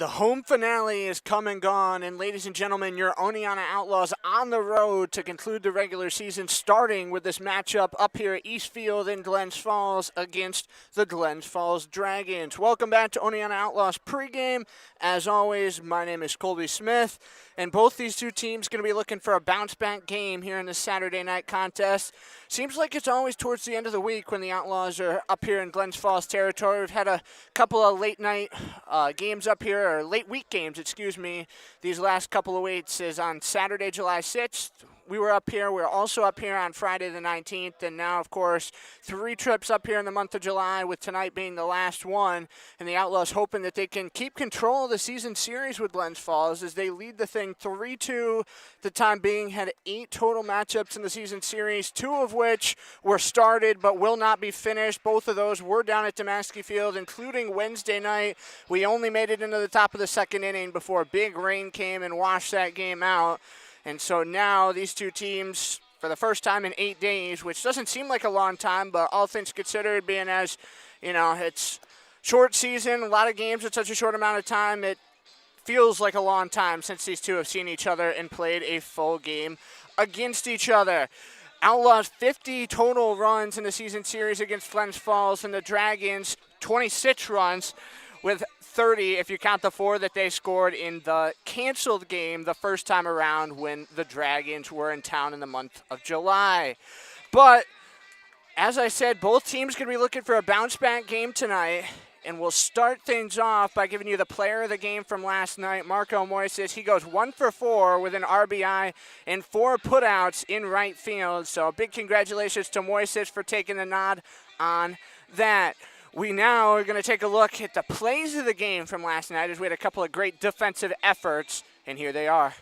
The home finale is come and gone, and ladies and gentlemen, your Oneonta Outlaws on the road to conclude the regular season, starting with this matchup up here at Eastfield in Glens Falls against the Glens Falls Dragons. Welcome back to Oneonta Outlaws pregame. As always, my name is Colby Smith, and both these two teams going to be looking for a bounce-back game here in this Saturday night contest. Seems like it's always towards the end of the week when the Outlaws are up here in Glens Falls territory. We've had a couple of late-night games up here, or late week games, excuse me. These last couple of weeks is on Saturday, July 6th. We were up here. We were also up here on Friday the 19th, and now, of course, 3 trips up here in the month of July, with tonight being the last one. And the Outlaws hoping that they can keep control of the season series with Glens Falls as they lead the thing 3-2. The time being, had 8 total matchups in the season series, 2 of which were started but will not be finished. Both of those were down at Damaski Field, including Wednesday night. We only made it into the top of the second inning before big rain came and washed that game out. And so now these two teams, for the first time in 8 days, which doesn't seem like a long time, but all things considered, being as, you know, it's short season, a lot of games in such a short amount of time, it feels like a long time since these two have seen each other and played a full game against each other. Outlaws 50 total runs in the season series against Glens Falls, and the Dragons 26 runs, with 30 if you count the 4 that they scored in the canceled game the first time around when the Dragons were in town in the month of July. But as I said, both teams going to be looking for a bounce-back game tonight, and we'll start things off by giving you the player of the game from last night, Marco Moises. He goes 1 for 4 with an RBI and 4 putouts in right field. So a big congratulations to Moises for taking the nod on that. We now are going to take a look at the plays of the game from last night, as we had a couple of great defensive efforts, and here they are.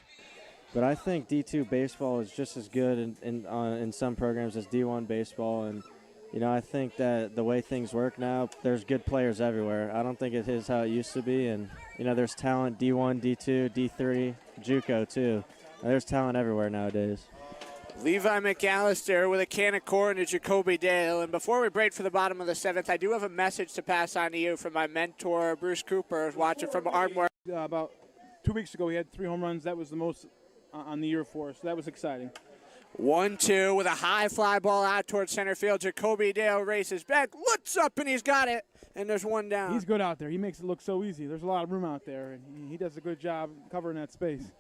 But I think D2 baseball is just as good in some programs as D1 baseball. And, you know, I think that the way things work now, there's good players everywhere. I don't think it is how it used to be. And, you know, there's talent D1, D2, D3, JUCO too. There's talent everywhere nowadays. Levi McAllister with a can of corn to Jacoby Dale. And before we break for the bottom of the 7th, I do have a message to pass on to you from my mentor, Bruce Cooper, watching from Ardmore. About 2 weeks ago, he had 3 home runs. That was the most on the year for us. So that was exciting. 1-2 with a high fly ball out towards center field. Jacoby Dale races back, looks up, and he's got it. And there's one down. He's good out there. He makes it look so easy. There's a lot of room out there, and he does a good job covering that space.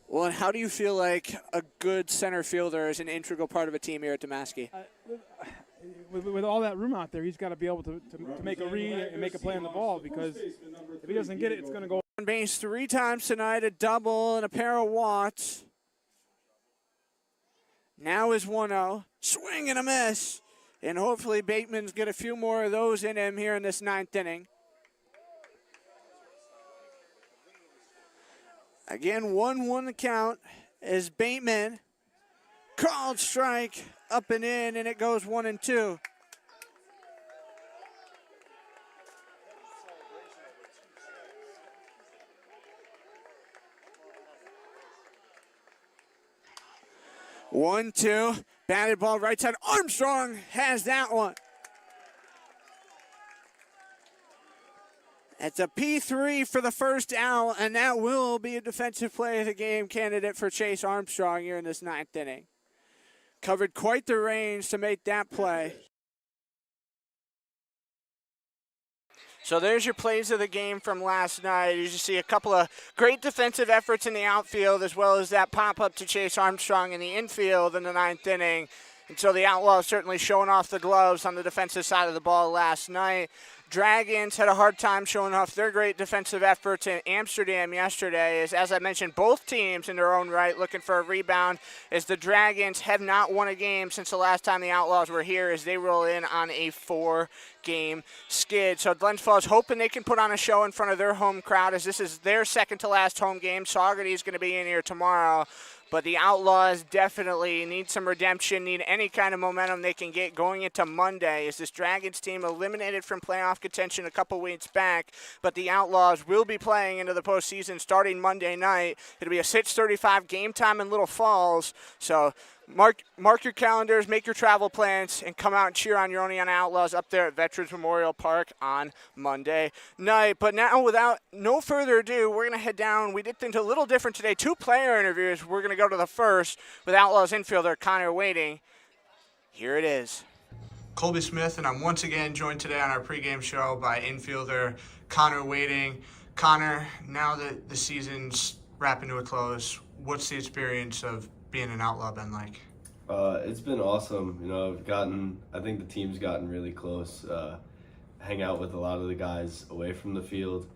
Well, and how do you feel like a good center fielder is an integral part of a team here at Damaski? With all that room out there, he's got to be able to make a read and make a play on the ball, because if he doesn't get it, it's going to go. On base 3 times tonight, a double and a pair of walks. Now is 1-0. Swing and a miss. And hopefully Bateman's get a few more of those in him here in this 9th inning. Again, 1-1 the count as Bateman called strike up and in, and it goes 1-2. One, two, batted ball right side. Armstrong has that one. It's a P3 for the first out, and that will be a defensive play of the game candidate for Chase Armstrong here in this 9th inning. Covered quite the range to make that play. So there's your plays of the game from last night. You just see a couple of great defensive efforts in the outfield, as well as that pop-up to Chase Armstrong in the infield in the 9th inning. And so the Outlaws certainly showing off the gloves on the defensive side of the ball last night. Dragons had a hard time showing off their great defensive efforts in Amsterdam yesterday. As I mentioned, both teams in their own right looking for a rebound, as the Dragons have not won a game since the last time the Outlaws were here, as they roll in on a 4-game skid. So Glens Falls hoping they can put on a show in front of their home crowd, as this is their second to last home game. Saugerty is going to be in here tomorrow. But the Outlaws definitely need some redemption, need any kind of momentum they can get going into Monday, as this Dragons team eliminated from playoff contention a couple weeks back. But the Outlaws will be playing into the postseason starting Monday night. It'll be a 6:35 game time in Little Falls. So Mark your calendars, make your travel plans, and come out and cheer on your Oneonta Outlaws up there at Veterans Memorial Park on Monday night. But now, without no further ado, we're going to head down. We did things a little different today. 2 player interviews. We're going to go to the first with Outlaws infielder Connor Wading. Here it is. Colby Smith, and I'm once again joined today on our pregame show by infielder Connor Wading. Connor, now that the season's wrapping to a close, what's the experience of being an Outlaw been like? It's been awesome. I think the team's gotten really close. Hang out with a lot of the guys away from the field.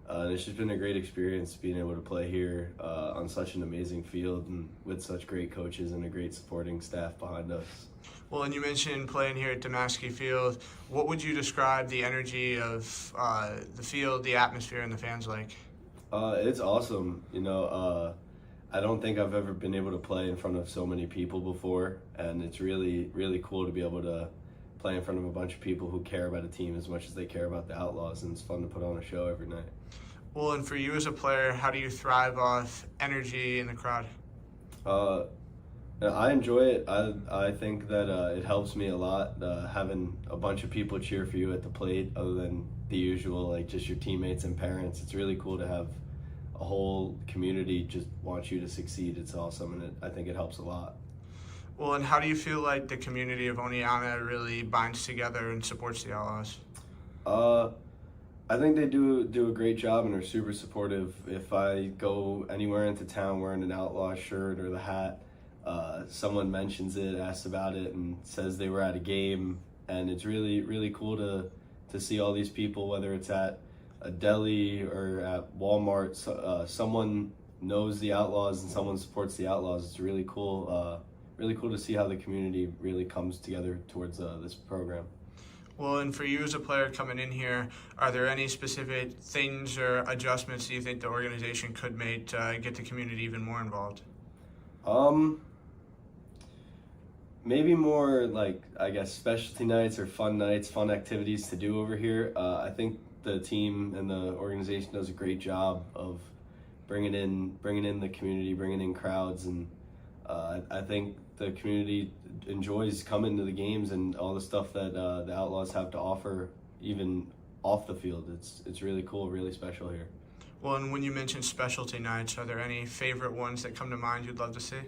And it's just been a great experience being able to play here on such an amazing field and with such great coaches and a great supporting staff behind us. Well, and you mentioned playing here at Damaski Field. What would you describe the energy of the field, the atmosphere, and the fans like? It's awesome. I don't think I've ever been able to play in front of so many people before, and it's really, really cool to be able to play in front of a bunch of people who care about a team as much as they care about the Outlaws, and it's fun to put on a show every night. Well, and for you as a player, how do you thrive off energy in the crowd? I enjoy it. I think that it helps me a lot, having a bunch of people cheer for you at the plate other than the usual, like just your teammates and parents. It's really cool to have a whole community just wants you to succeed. It's awesome, and I think it helps a lot. Well, and how do you feel like the community of Oneonta really binds together and supports the Outlaws? I think they do a great job and are super supportive. If I go anywhere into town wearing an Outlaw shirt or the hat, someone mentions it, asks about it, and says they were at a game, and it's really, really cool to see all these people, whether it's at a deli or at Walmart. Someone knows the Outlaws and someone supports the Outlaws. It's really cool to see how the community really comes together towards this program. Well, and for you as a player coming in here, are there any specific things or adjustments that you think the organization could make to get the community even more involved? Maybe more like, I guess, specialty nights or fun activities to do over here. I think the team and the organization does a great job of bringing in the community, bringing in crowds, and I think the community enjoys coming to the games and all the stuff that the Outlaws have to offer, even off the field. It's really cool, really special here. Well, and when you mention specialty nights, are there any favorite ones that come to mind you'd love to see?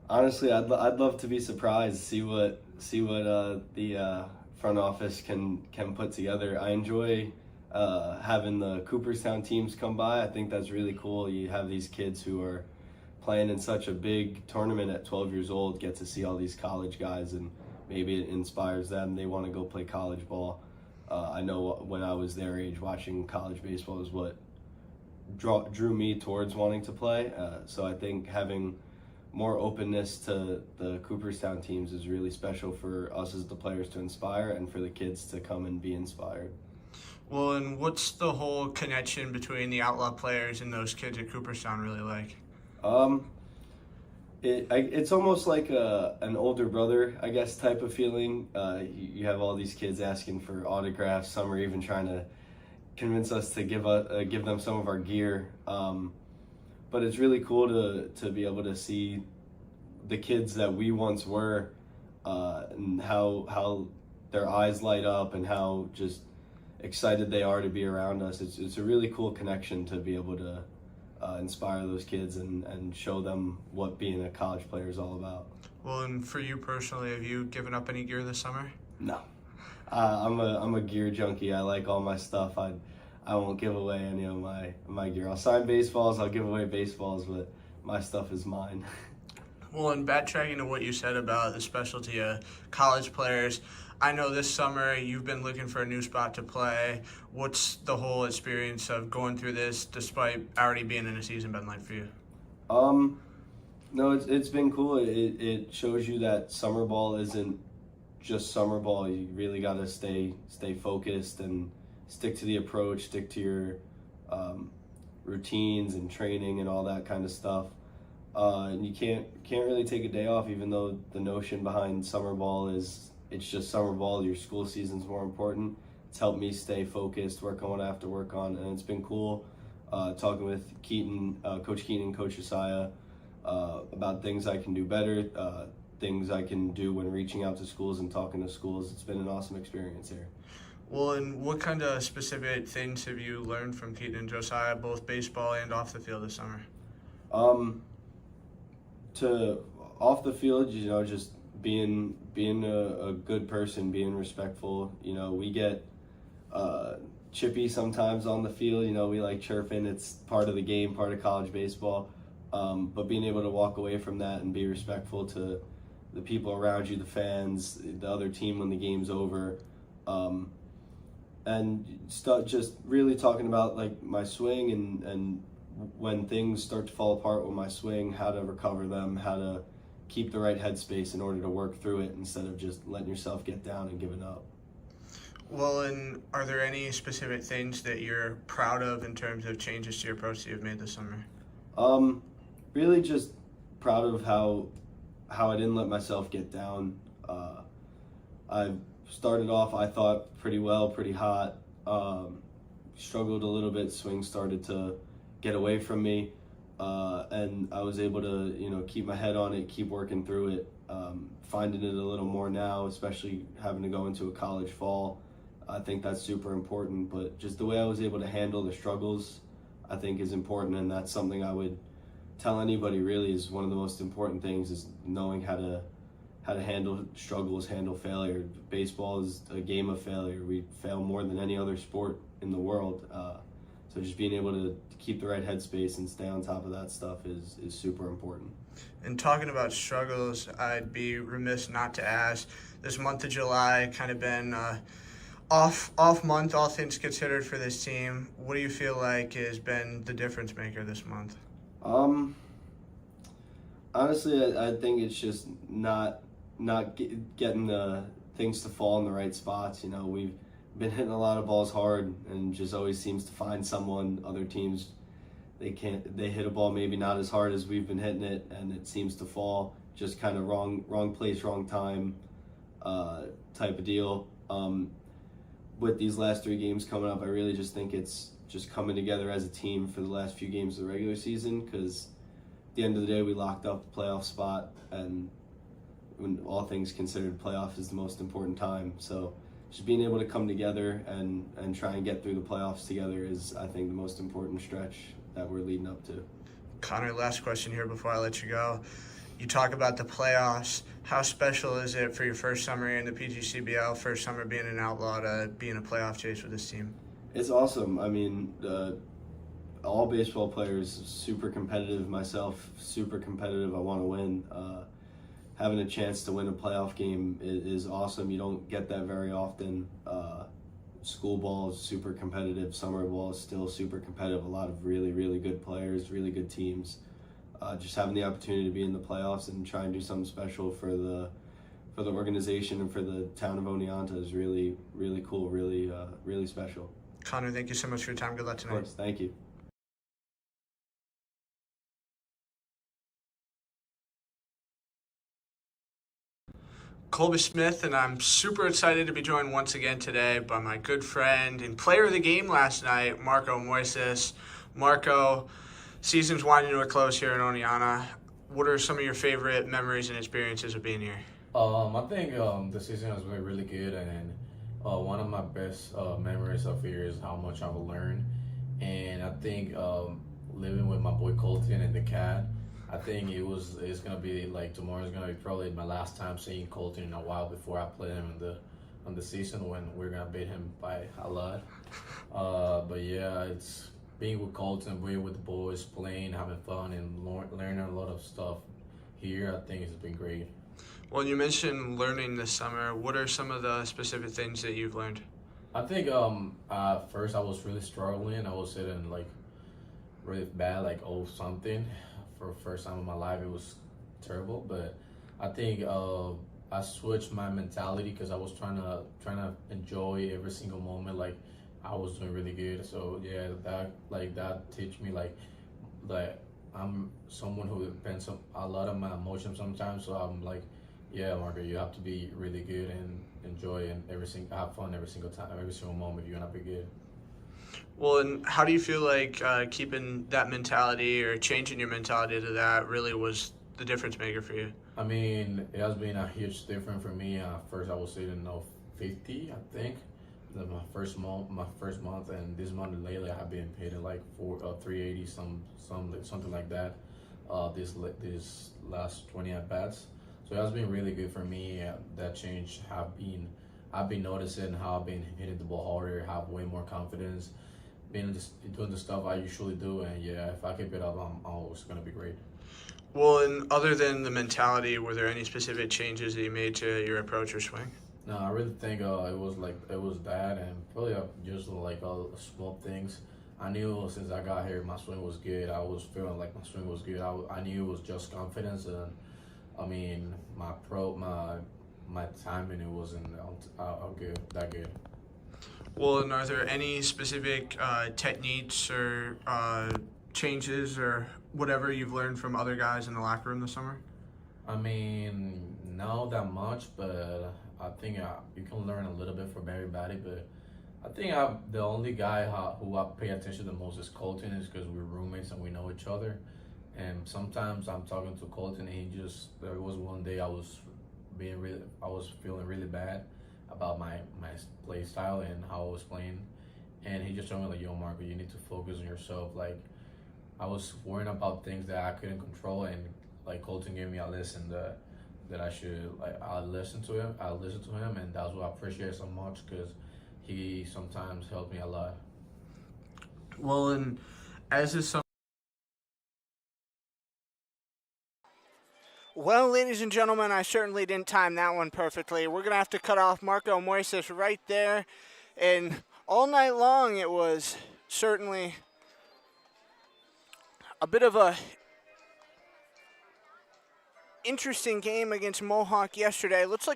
Honestly, I'd love to be surprised, see what the front office can put together. I enjoy having the Cooperstown teams come by. I think that's really cool. You have these kids who are playing in such a big tournament at 12 years old, get to see all these college guys, and maybe it inspires them. They want to go play college ball. I know when I was their age, watching college baseball is what drew me towards wanting to play. So I think having more openness to the Cooperstown teams is really special for us as the players to inspire and for the kids to come and be inspired. Well, and what's the whole connection between the Outlaw players and those kids at Cooperstown really like? It's almost like an older brother, I guess, type of feeling. You have all these kids asking for autographs. Some are even trying to convince us to give them some of our gear. But it's really cool to be able to see the kids that we once were, and how their eyes light up and how just excited they are to be around us. It's a really cool connection to be able to inspire those kids and show them what being a college player is all about. Well, and for you personally, have you given up any gear this summer? No. I'm a gear junkie. I like all my stuff. I won't give away any of my gear. I'll sign baseballs, I'll give away baseballs, but my stuff is mine. Well, and backtracking to what you said about the specialty of college players, I know this summer you've been looking for a new spot to play. What's the whole experience of going through this despite already being in a season been like for you? No, it's been cool. It shows you that summer ball isn't just summer ball. You really got to stay focused and stick to the approach, stick to your routines and training and all that kind of stuff. And you can't really take a day off, even though the notion behind summer ball is it's just summer ball. Your school season's more important. It's helped me stay focused, work on what I have to work on, and it's been cool talking with Coach Keaton and Coach Josiah about things I can do better, things I can do when reaching out to schools and talking to schools. It's been an awesome experience here. Well, and what kind of specific things have you learned from Keaton and Josiah, both baseball and off the field this summer? To off the field, just being a good person, being respectful. We get chippy sometimes on the field. We like chirping. It's part of the game, part of college baseball. But being able to walk away from that and be respectful to the people around you, the fans, the other team when the game's over, and just really talking about like my swing and when things start to fall apart with my swing, how to recover them, how to keep the right headspace in order to work through it instead of just letting yourself get down and giving up. Well, and are there any specific things that you're proud of in terms of changes to your approach that you've made this summer? Really just proud of how I didn't let myself get down. I started off, I thought, pretty well, pretty hot. Struggled a little bit. Swing started to get away from me, and I was able to, keep my head on it, keep working through it. Finding it a little more now, especially having to go into a college fall. I think that's super important. But just the way I was able to handle the struggles, I think is important, and that's something I would tell anybody really is one of the most important things, is knowing how to handle struggles, handle failure. Baseball is a game of failure. We fail more than any other sport in the world. So just being able to keep the right headspace and stay on top of that stuff is super important. And talking about struggles, I'd be remiss not to ask, this month of July kind of been off month, all things considered, for this team. What do you feel like has been the difference maker this month? Honestly, I think it's just not getting the things to fall in the right spots. We've been hitting a lot of balls hard, and just always seems to find someone. Other teams, they hit a ball maybe not as hard as we've been hitting it, and it seems to fall just kind of wrong place, wrong time, type of deal. With these last 3 games coming up, I really just think it's just coming together as a team for the last few games of the regular season, because at the end of the day, we locked up a playoff spot, and when all things considered, playoff is the most important time. So just being able to come together and try and get through the playoffs together is, I think, the most important stretch that we're leading up to. Connor, last question here before I let you go. You talk about the playoffs. How special is it for your first summer in the PGCBL, first summer being an Outlaw, to be in a playoff chase with this team? It's awesome. I mean, all baseball players, super competitive. Myself, super competitive. I want to win. Having a chance to win a playoff game is awesome. You don't get that very often. School ball is super competitive. Summer ball is still super competitive. A lot of really, really good players, really good teams. Just having the opportunity to be in the playoffs and try and do something special for the organization and for the town of Oneonta is really, really cool. Really, really special. Connor, thank you so much for your time. Good luck tonight. Of course, thank you. Colby Smith, and I'm super excited to be joined once again today by my good friend and player of the game last night, Marco Moises. Marco, season's winding to a close here in Oneonta. What are some of your favorite memories and experiences of being here? I think the season has been really good, and one of my best memories of here is how much I've learned. And I think living with my boy Colton and the cat, I think it's gonna be like tomorrow's gonna be probably my last time seeing Colton in a while before I play him in the season, when we're gonna beat him by a lot. But yeah, it's being with Colton, being with the boys, playing, having fun, and learning a lot of stuff here. I think it's been great. Well, you mentioned learning this summer. What are some of the specific things that you've learned? I think first I was really struggling. I was sitting like really bad, like something. For the first time in my life, it was terrible. But I think I switched my mentality, because I was trying to enjoy every single moment. Like I was doing really good. So yeah, that teach me like I'm someone who depends on a lot of my emotions sometimes. So I'm like, yeah, Marco, you have to be really good and enjoy and have fun every single time, every single moment if you want to be good. Well, and how do you feel like keeping that mentality or changing your mentality to that really was the difference maker for you? I mean, it has been a huge difference for me. First, I was sitting 50, I think. My first month, and this month lately, I have been paid at like 380, something like that. This last 20 at bats, so it has been really good for me. That change I've been noticing how I've been hitting the ball harder, have way more confidence, been just doing the stuff I usually do, and yeah, if I keep it up, I'm always gonna be great. Well, and other than the mentality, were there any specific changes that you made to your approach or swing? No, I really think it was that, and probably just like all the small things. I knew since I got here, my swing was good. I was feeling like my swing was good. I knew it was just confidence, and I mean my timing it wasn't good that good. Well, and are there any specific techniques or changes or whatever you've learned from other guys in the locker room this summer? I mean, not that much, but I think you can learn a little bit from everybody. But I think the only guy who I pay attention the most is Colton, is because we're roommates and we know each other. And sometimes I'm talking to Colton, and there was one day I was feeling really bad about my play style and how I was playing, and he just told me like, "Yo, Marco, you need to focus on yourself." Like I was worrying about things that I couldn't control, and like Colton gave me a lesson that I should I listen to him, and that's what I appreciate so much because he sometimes helped me a lot. Well, and as is some. Well, ladies and gentlemen, I certainly didn't time that one perfectly. We're going to have to cut off Marco Moises right there. And all night long, it was certainly a bit of a interesting game against Mohawk yesterday. Looks like